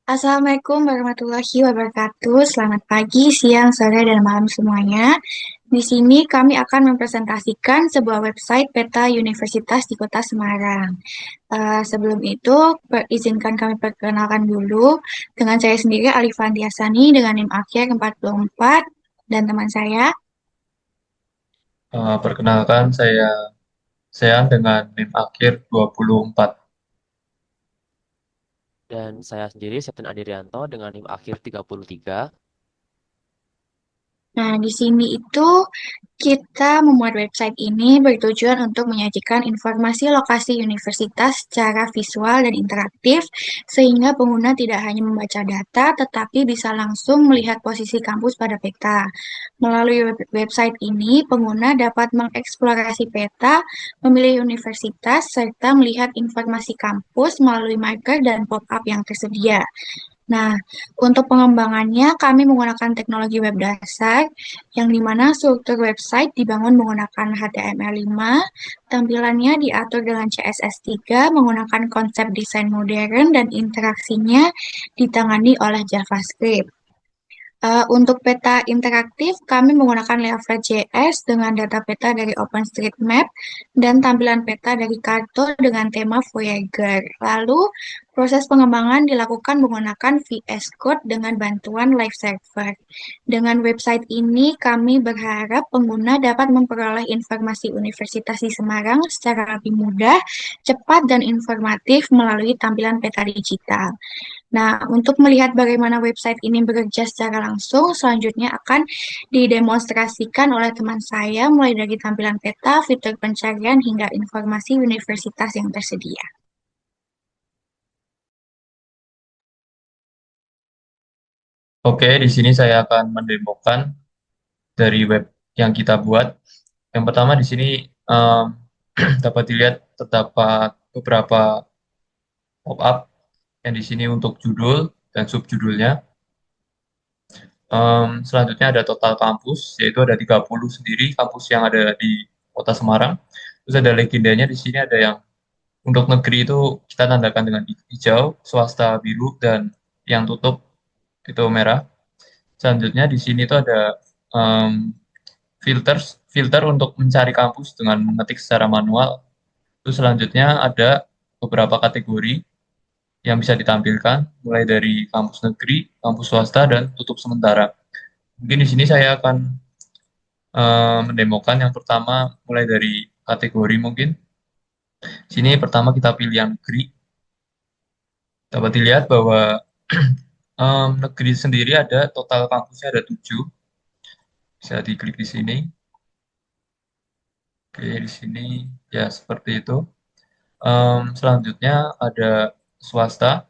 Assalamualaikum warahmatullahi wabarakatuh. Selamat pagi, siang, sore, dan malam semuanya. Di sini kami akan mempresentasikan sebuah website peta universitas di Kota Semarang. Sebelum itu, izinkan kami perkenalkan dulu dengan saya sendiri, Alifan Tiasani, dengan NIM akhir 44, dan teman saya. Perkenalkan saya Sean dengan NIM akhir 24. Dan saya sendiri, Septian Andirianto, dengan NIM akhir 33. Nah, di sini itu kita membuat website ini bertujuan untuk menyajikan informasi lokasi universitas secara visual dan interaktif, sehingga pengguna tidak hanya membaca data, tetapi bisa langsung melihat posisi kampus pada peta. Melalui website ini, pengguna dapat mengeksplorasi peta, memilih universitas, serta melihat informasi kampus melalui marker dan pop-up yang tersedia. Nah, untuk pengembangannya kami menggunakan teknologi web dasar yang dimana struktur website dibangun menggunakan HTML5, tampilannya diatur dengan CSS3 menggunakan konsep desain modern dan interaksinya ditangani oleh JavaScript. Untuk peta interaktif, kami menggunakan Laravel.js dengan data peta dari OpenStreetMap dan tampilan peta dari Karto dengan tema Voyager. Lalu, proses pengembangan dilakukan menggunakan VS Code dengan bantuan Live Server. Dengan website ini, kami berharap pengguna dapat memperoleh informasi Universitas di Semarang secara lebih mudah, cepat, dan informatif melalui tampilan peta digital. Nah, untuk melihat bagaimana website ini bekerja secara langsung, selanjutnya akan didemonstrasikan oleh teman saya mulai dari tampilan peta, fitur pencarian, hingga informasi universitas yang tersedia. Oke, di sini saya akan mendemokan dari web yang kita buat. Yang pertama di sini em, dapat dilihat terdapat beberapa pop-up yang di sini untuk judul dan subjudulnya. Selanjutnya ada total kampus, yaitu ada 30 sendiri kampus yang ada di Kota Semarang. Terus ada legendanya di sini ada yang untuk negeri itu kita tandakan dengan hijau, swasta biru, dan yang tutup itu merah. Selanjutnya di sini tuh ada em, filter filter untuk mencari kampus dengan mengetik secara manual. Terus selanjutnya ada beberapa kategori yang bisa ditampilkan, mulai dari kampus negeri, kampus swasta, dan tutup sementara. Mungkin di sini saya akan mendemokan yang pertama mulai dari kategori mungkin. Sini pertama kita pilih yang negeri. Dapat dilihat bahwa negeri sendiri ada total kampusnya ada 7. Bisa diklik di sini. Oke, di sini ya seperti itu. Selanjutnya ada swasta.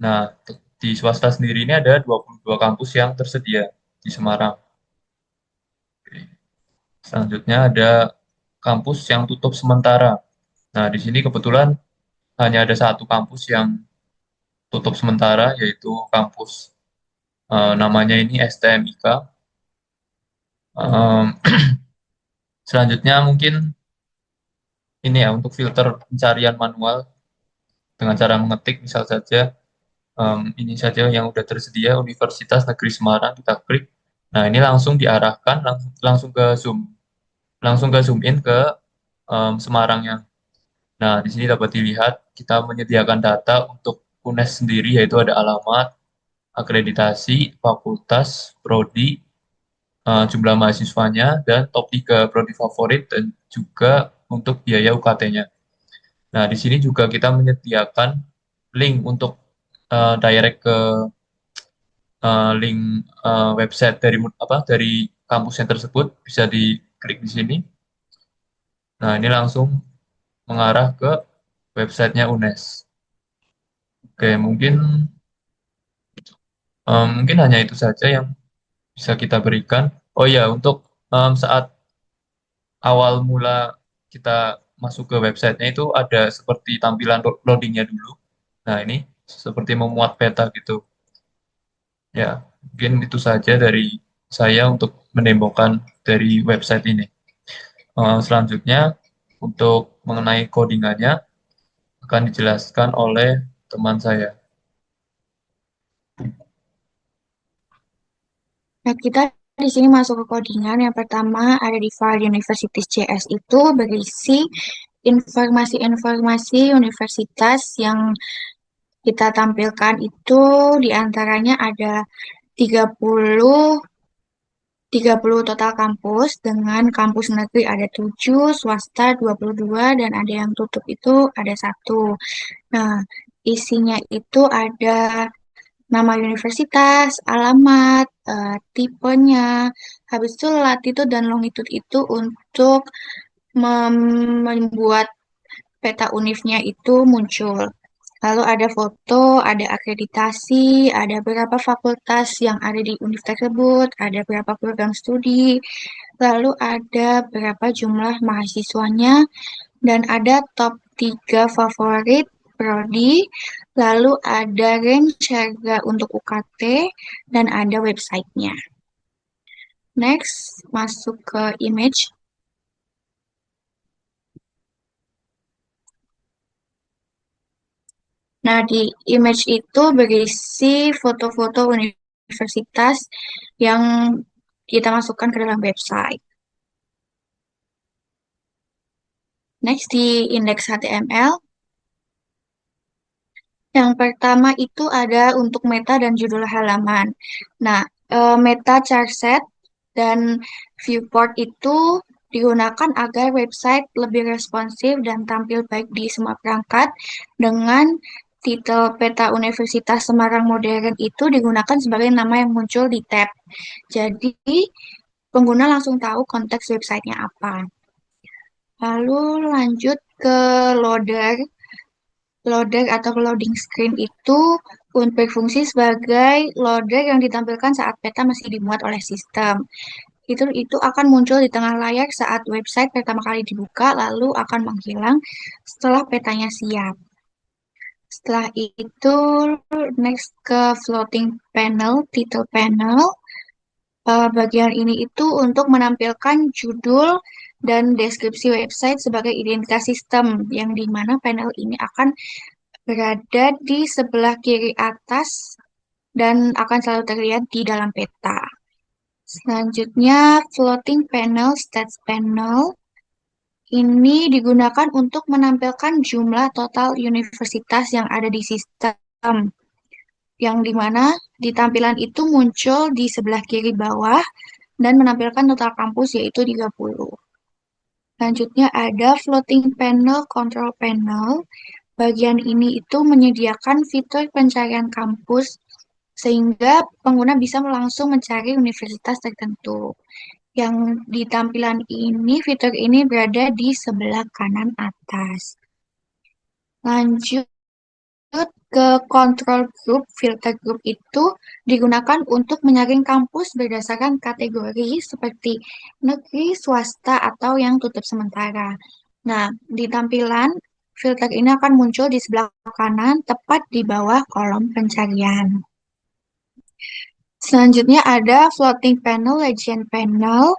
Nah, di swasta sendiri ini ada 22 kampus yang tersedia di Semarang. Oke. Selanjutnya ada kampus yang tutup sementara. Nah, di sini kebetulan hanya ada satu kampus yang tutup sementara, yaitu kampus namanya ini STMIK. Em, Selanjutnya mungkin ini ya untuk filter pencarian manual dengan cara mengetik misal saja ini saja yang udah tersedia Universitas Negeri Semarang kita klik. Nah, ini langsung diarahkan langsung ke zoom in ke Semarangnya. Nah, di sini dapat dilihat kita menyediakan data untuk UNES sendiri yaitu ada alamat, akreditasi, fakultas, prodi, jumlah mahasiswanya dan top 3 prodi favorit dan juga untuk biaya UKT-nya. Nah, di sini juga kita menyediakan link untuk direct ke link website dari dari kampusnya tersebut bisa diklik di sini. Nah, ini langsung mengarah ke websitenya UNES. Oke, mungkin hanya itu saja yang bisa kita berikan. Oh ya, untuk saat awal mula kita masuk ke websitenya itu ada seperti tampilan loadingnya dulu. Nah, ini seperti memuat peta gitu. Ya, mungkin itu saja dari saya untuk mendemokan dari website ini. Selanjutnya, untuk mengenai codingannya akan dijelaskan oleh teman saya. Nah, kita di sini masuk ke codingan. Yang pertama ada di file Universities JS itu berisi informasi-informasi universitas yang kita tampilkan itu diantaranya ada 30 30 total kampus dengan kampus negeri ada 7, swasta 22, dan ada yang tutup itu ada 1. Nah, isinya itu ada nama universitas, alamat, tipenya, habis itu latitude dan longitude itu untuk membuat peta univnya itu muncul. Lalu ada foto, ada akreditasi, ada berapa fakultas yang ada di univ tersebut, ada berapa program studi, lalu ada berapa jumlah mahasiswanya, dan ada top 3 favorit prodi, lalu ada range harga untuk UKT, dan ada websitenya. Next, masuk ke image. Nah, di image itu berisi foto-foto universitas yang kita masukkan ke dalam website. Next, di index HTML. Yang pertama itu ada untuk meta dan judul halaman. Nah, meta charset dan viewport itu digunakan agar website lebih responsif dan tampil baik di semua perangkat dengan titel peta Universitas Semarang Modern itu digunakan sebagai nama yang muncul di tab. Jadi, pengguna langsung tahu konteks websitenya apa. Lalu lanjut ke loader. Loader atau loading screen itu berfungsi sebagai loader yang ditampilkan saat peta masih dimuat oleh sistem. Itu akan muncul di tengah layar saat website pertama kali dibuka, lalu akan menghilang setelah petanya siap. Setelah itu, next ke floating panel, title panel. Bagian ini itu untuk menampilkan judul dan deskripsi website sebagai identitas sistem, yang dimana panel ini akan berada di sebelah kiri atas dan akan selalu terlihat di dalam peta. Selanjutnya, floating panel, stats panel. Ini digunakan untuk menampilkan jumlah total universitas yang ada di sistem, yang dimana di tampilan itu muncul di sebelah kiri bawah dan menampilkan total kampus yaitu 30. Selanjutnya ada floating panel, control panel. Bagian ini itu menyediakan fitur pencarian kampus sehingga pengguna bisa langsung mencari universitas tertentu. Yang di tampilan ini, fitur ini berada di sebelah kanan atas. Lanjut ke control group, filter group itu digunakan untuk menyaring kampus berdasarkan kategori seperti negeri, swasta, atau yang tutup sementara. Nah, di tampilan filter ini akan muncul di sebelah kanan, tepat di bawah kolom pencarian. Selanjutnya ada floating panel, legend panel.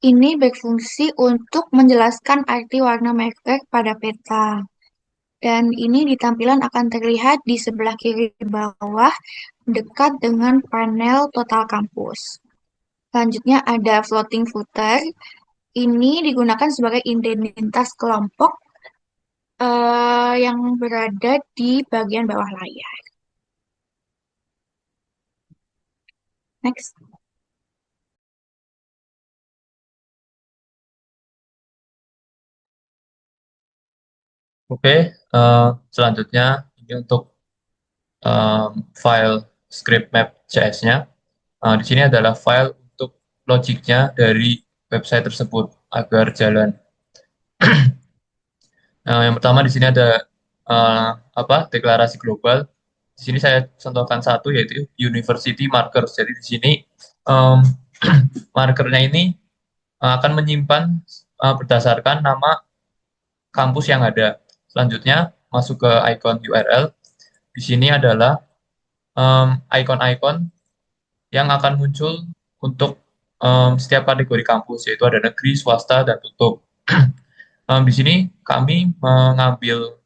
Ini berfungsi untuk menjelaskan arti warna marker pada peta. Dan ini di tampilan akan terlihat di sebelah kiri bawah dekat dengan panel total kampus. Selanjutnya ada floating footer. Ini digunakan sebagai identitas kelompok yang berada di bagian bawah layar. Next. Oke, selanjutnya ini untuk file script map JS-nya. Di sini adalah file untuk logiknya dari website tersebut agar jalan. Yang pertama di sini ada deklarasi global. Di sini saya contohkan satu yaitu University Markers. Jadi di sini um, markernya ini akan menyimpan berdasarkan nama kampus yang ada. Selanjutnya masuk ke icon URL. Di sini adalah icon-icon yang akan muncul untuk setiap kategori kampus, yaitu ada negeri, swasta, dan tutup. Di sini kami mengambil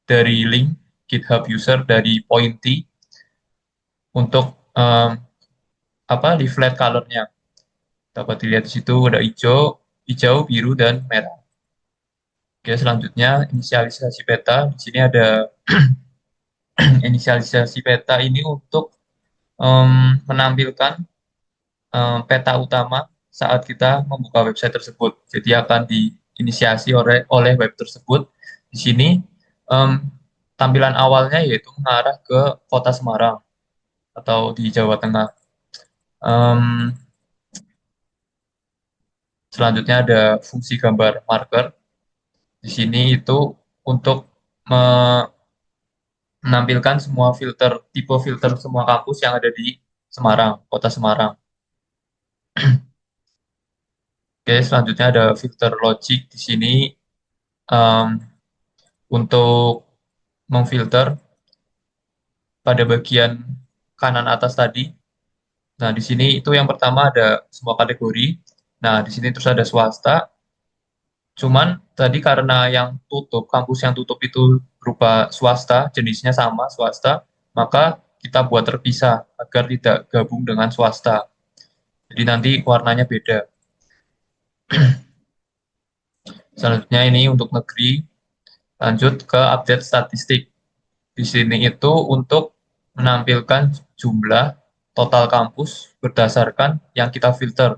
dari link GitHub user dari Pointy. untuk leaflet colornya. Dapat dilihat di situ ada hijau, biru, dan merah. Oke, selanjutnya inisialisasi peta. Di sini ada inisialisasi peta ini untuk menampilkan peta utama saat kita membuka website tersebut. Jadi akan diinisiasi oleh web tersebut. Di sini em, tampilan awalnya yaitu mengarah ke kota Semarang atau di Jawa Tengah. Em, Selanjutnya ada fungsi gambar marker. Di sini itu untuk menampilkan semua tipe filter semua kampus yang ada di Semarang, kota Semarang. Oke, selanjutnya ada filter logic di sini em, untuk memfilter pada bagian kanan atas tadi. Nah, di sini itu yang pertama ada semua kategori. Nah, di sini terus ada swasta. Cuman tadi karena kampus yang tutup itu berupa swasta, jenisnya sama swasta, maka kita buat terpisah agar tidak gabung dengan swasta. Jadi nanti warnanya beda. Selanjutnya ini untuk negeri, lanjut ke update statistik. Di sini itu untuk menampilkan jumlah total kampus berdasarkan yang kita filter.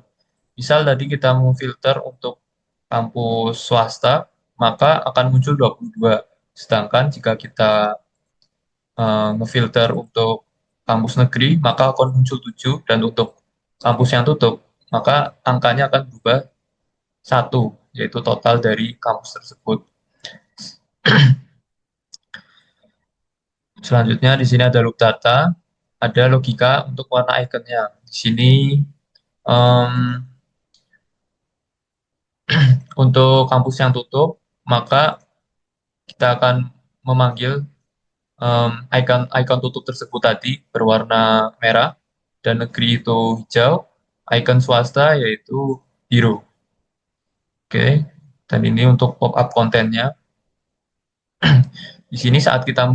Misal tadi kita memfilter untuk kampus swasta, maka akan muncul 22. Sedangkan jika kita ngefilter untuk kampus negeri, maka akan muncul 7. Dan untuk kampus yang tutup, maka angkanya akan berubah 1, yaitu total dari kampus tersebut. Selanjutnya di sini ada loop data, ada logika untuk warna ikonnya. Di sini em, untuk kampus yang tutup, maka kita akan memanggil icon tutup tersebut tadi berwarna merah, dan negeri itu hijau, icon swasta yaitu biru. Oke, dan ini untuk pop-up kontennya. Di sini saat kita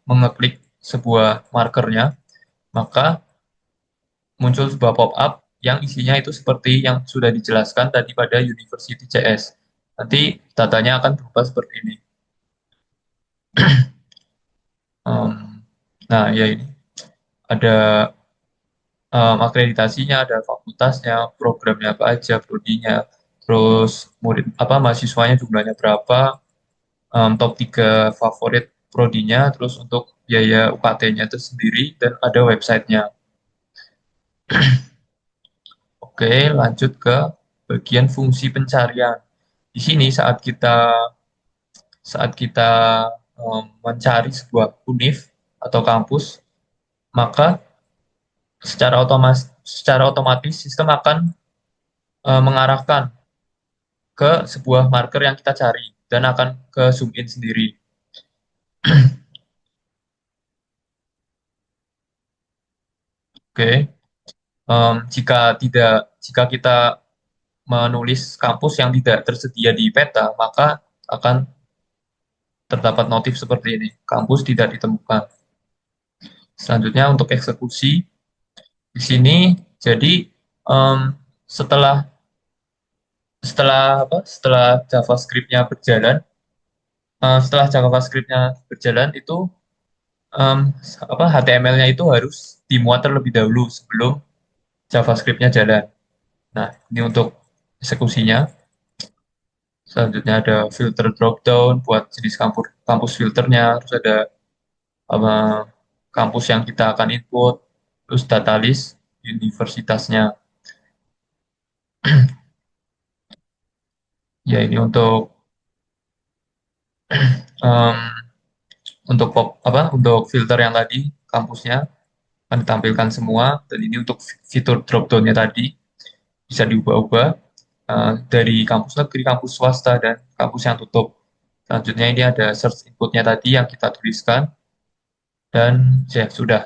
mengeklik sebuah markernya, maka muncul sebuah pop-up yang isinya itu seperti yang sudah dijelaskan tadi pada University CS. Nanti datanya akan berubah seperti ini. Em, nah, ya ini ada akreditasinya, ada fakultasnya, programnya apa aja, prodinya, terus murid mahasiswanya jumlahnya berapa, top 3 favorit prodinya, terus untuk biaya UKT-nya itu sendiri, dan ada websitenya. Oke, lanjut ke bagian fungsi pencarian. Di sini saat kita mencari sebuah univ atau kampus, maka secara otomatis sistem akan mengarahkan ke sebuah marker yang kita cari dan akan ke zoom in sendiri. Oke, jika kita menulis kampus yang tidak tersedia di peta, maka akan terdapat notif seperti ini, kampus tidak ditemukan. Selanjutnya untuk eksekusi, di sini jadi em, setelah setelah JavaScript-nya berjalan, itu em, HTML-nya itu harus dimuat terlebih dahulu sebelum JavaScript-nya jalan. Nah, ini untuk eksekusinya. Selanjutnya ada filter dropdown buat jenis kampus filternya, terus ada apa, kampus yang kita akan input, terus data list universitasnya. Ya, ini em, untuk filter yang tadi kampusnya akan ditampilkan semua, dan ini untuk fitur dropdownnya tadi bisa diubah-ubah dari kampus negeri, kampus swasta, dan kampus yang tutup. Selanjutnya ini ada search inputnya tadi yang kita tuliskan, dan ya sudah.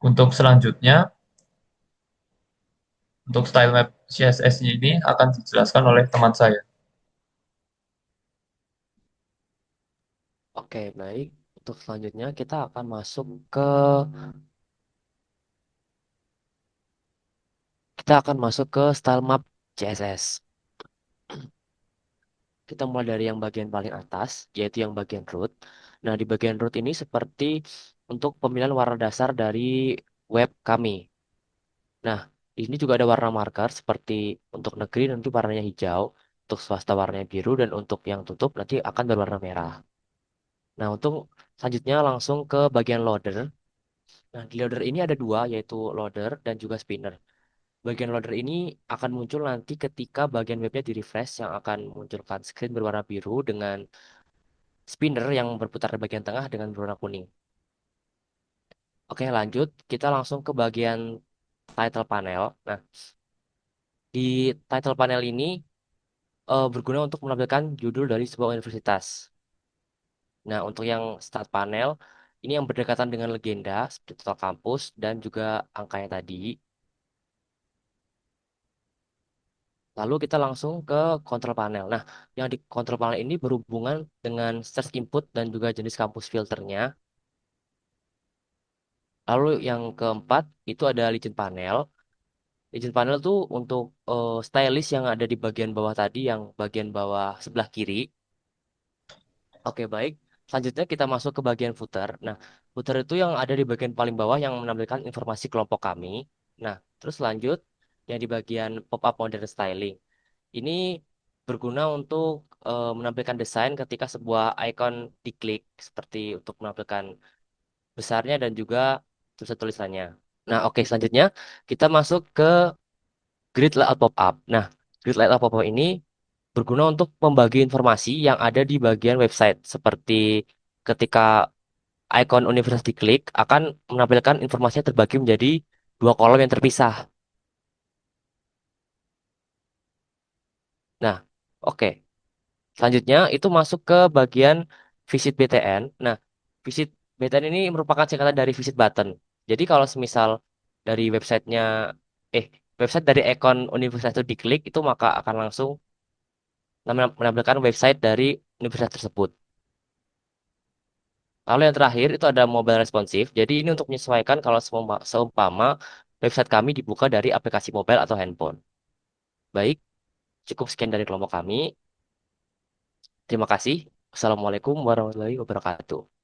Untuk selanjutnya, untuk style map CSS-nya ini akan dijelaskan oleh teman saya. Oke, baik. Untuk selanjutnya kita akan masuk ke style map CSS. Kita mulai dari yang bagian paling atas, yaitu yang bagian root. Nah, di bagian root ini seperti untuk pemilihan warna dasar dari web kami. Nah, di sini juga ada warna marker seperti untuk negeri nanti warnanya hijau, untuk swasta warnanya biru, dan untuk yang tutup nanti akan berwarna merah. Nah, untuk selanjutnya langsung ke bagian loader. Nah, di loader ini ada dua, yaitu loader dan juga spinner. Bagian loader ini akan muncul nanti ketika bagian webnya di refresh yang akan munculkan screen berwarna biru dengan spinner yang berputar di bagian tengah dengan berwarna kuning. Oke, lanjut. Kita langsung ke bagian title panel. Nah, di title panel ini berguna untuk menampilkan judul dari sebuah universitas. Nah, untuk yang start panel, ini yang berdekatan dengan legenda, seperti total kampus, dan juga angkanya tadi. Lalu kita langsung ke control panel. Nah, yang di control panel ini berhubungan dengan search input dan juga jenis kampus filternya. Lalu yang keempat, itu ada legend panel. Legend panel tuh untuk stylist yang ada di bagian bawah tadi, yang bagian bawah sebelah kiri. Oke, baik. Selanjutnya kita masuk ke bagian footer. Nah, footer itu yang ada di bagian paling bawah yang menampilkan informasi kelompok kami. Nah, terus lanjut yang di bagian pop-up modern styling. Ini berguna untuk menampilkan desain ketika sebuah icon diklik, seperti untuk menampilkan besarnya dan juga tulisan-tulisannya. Nah, oke, selanjutnya kita masuk ke grid layout pop-up. Nah, grid layout pop-up ini berguna untuk membagi informasi yang ada di bagian website, seperti ketika icon universitas diklik akan menampilkan informasinya terbagi menjadi dua kolom yang terpisah. Nah, oke. Selanjutnya itu masuk ke bagian visit BTN. Nah, visit BTN ini merupakan singkatan dari visit button. Jadi kalau semisal dari eh website dari icon universitas itu diklik, itu maka akan langsung menampilkan website dari universitas tersebut. Lalu yang terakhir itu ada mobile responsive. Jadi ini untuk menyesuaikan kalau seumpama website kami dibuka dari aplikasi mobile atau handphone. Baik, cukup sekian dari kelompok kami. Terima kasih. Assalamualaikum warahmatullahi wabarakatuh.